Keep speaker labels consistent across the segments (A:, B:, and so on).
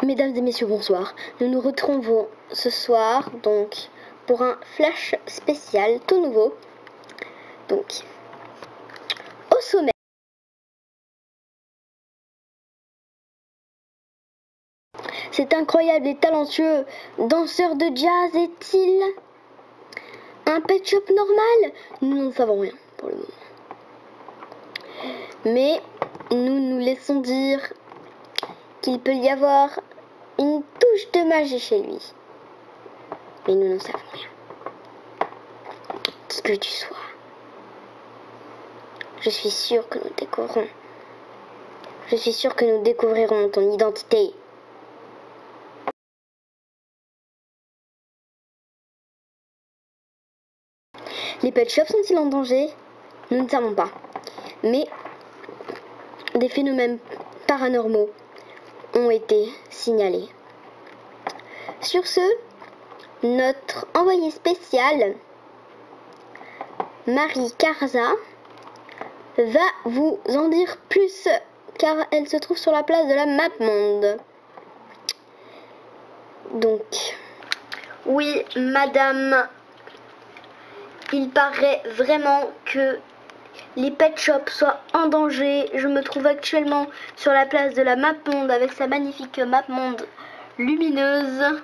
A: Mesdames et messieurs, bonsoir. Nous nous retrouvons ce soir donc pour un flash spécial tout nouveau. Donc, au sommet, cet incroyable et talentueux danseur de jazz est-il un pet shop normal? Nous n'en savons rien pour le moment. Mais nous nous laissons dire qu'il peut y avoir une touche de magie chez lui. Mais nous n'en savons rien. Qui que tu sois, je suis sûre que nous découvrirons. Je suis sûre que nous découvrirons ton identité. Les pet shops sont-ils en danger? Nous ne savons pas. Mais des phénomènes paranormaux ont été signalés. Sur ce, notre envoyée spéciale, Marie Karza, va vous en dire plus car elle se trouve sur la place de la MapMonde. Donc, oui, madame, il paraît vraiment que les pet shops soient en danger. Je me trouve actuellement sur la place de la MapMonde avec sa magnifique MapMonde lumineuse.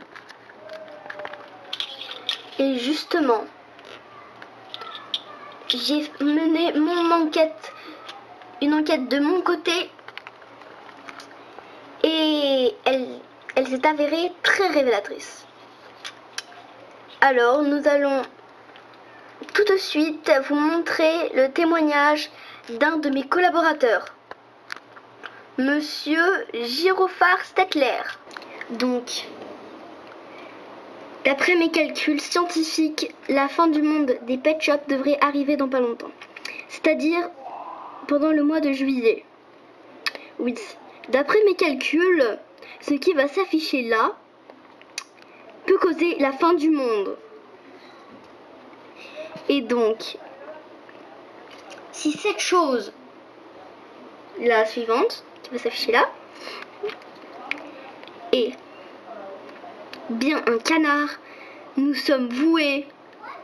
A: Et justement, j'ai mené une enquête de mon côté et elle s'est avérée très révélatrice. Alors, nous allons tout de suite vous montrer le témoignage d'un de mes collaborateurs, Monsieur Girophare Stettler. Donc, d'après mes calculs scientifiques, la fin du monde des pet shops devrait arriver dans pas longtemps. C'est-à-dire pendant le mois de juillet. Oui, d'après mes calculs, ce qui va s'afficher là peut causer la fin du monde. Et donc, si cette chose, la suivante, qui va s'afficher là, est bien un canard, nous sommes voués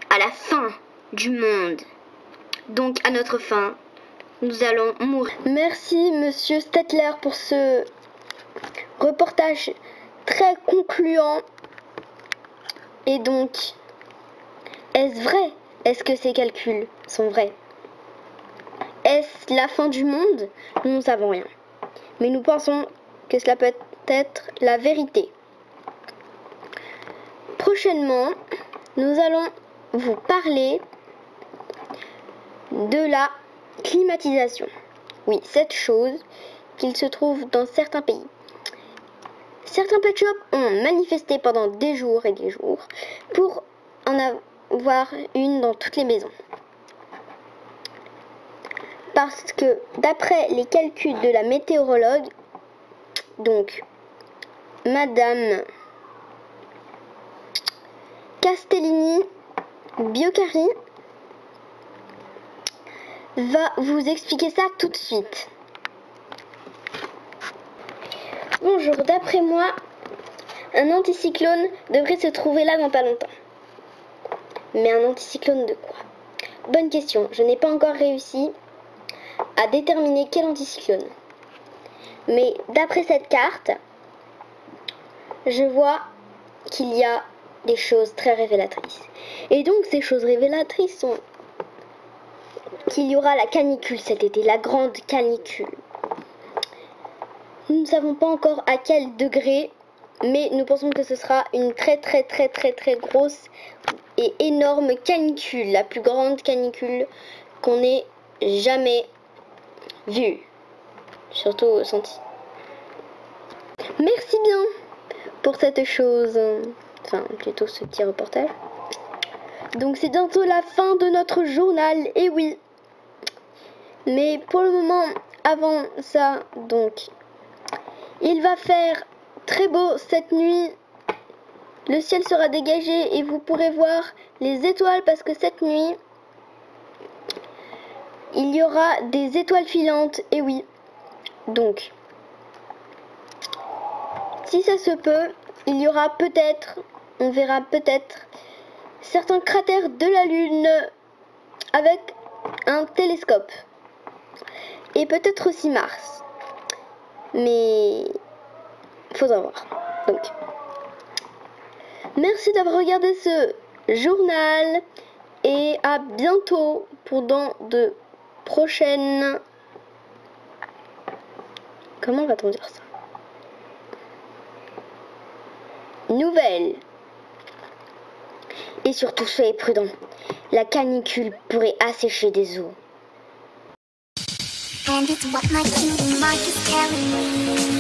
A: à la fin du monde. Donc à notre fin, nous allons mourir. Merci Monsieur Stettler pour ce reportage très concluant. Et donc, est-ce vrai? Est-ce que ces calculs sont vrais? Est-ce la fin du monde? Nous ne savons rien. Mais nous pensons que cela peut être la vérité. Prochainement, nous allons vous parler de la climatisation. Oui, cette chose qu'il se trouve dans certains pays. Certains pet shops ont manifesté pendant des jours et des jours pour en avoir une dans toutes les maisons. Parce que d'après les calculs de la météorologue, donc Madame Castellini Biocari va vous expliquer ça tout de suite. Bonjour, d'après moi, un anticyclone devrait se trouver là dans pas longtemps. Mais un anticyclone de quoi? Bonne question, je n'ai pas encore réussi à déterminer quel anticyclone. Mais d'après cette carte, je vois qu'il y a des choses très révélatrices. Et donc ces choses révélatrices sont qu'il y aura la canicule cet été, la grande canicule. Nous ne savons pas encore à quel degré, mais nous pensons que ce sera une très grosse et énorme canicule, la plus grande canicule qu'on ait jamais vue, surtout sentie. Merci bien pour cette chose, enfin plutôt ce petit reportage. Donc c'est bientôt la fin de notre journal, et oui. Mais pour le moment, avant ça, donc, il va faire très beau cette nuit. Le ciel sera dégagé et vous pourrez voir les étoiles parce que cette nuit, il y aura des étoiles filantes, et oui. Donc, si ça se peut, il y aura peut-être, on verra peut-être certains cratères de la Lune avec un télescope. Et peut-être aussi Mars. Mais faudra voir. Donc, merci d'avoir regardé ce journal et à bientôt pour dans de prochaines... Comment va-t-on dire ça? Nouvelles. Et surtout, soyez prudents. La canicule pourrait assécher des eaux. And it's what my cutie mark is telling me.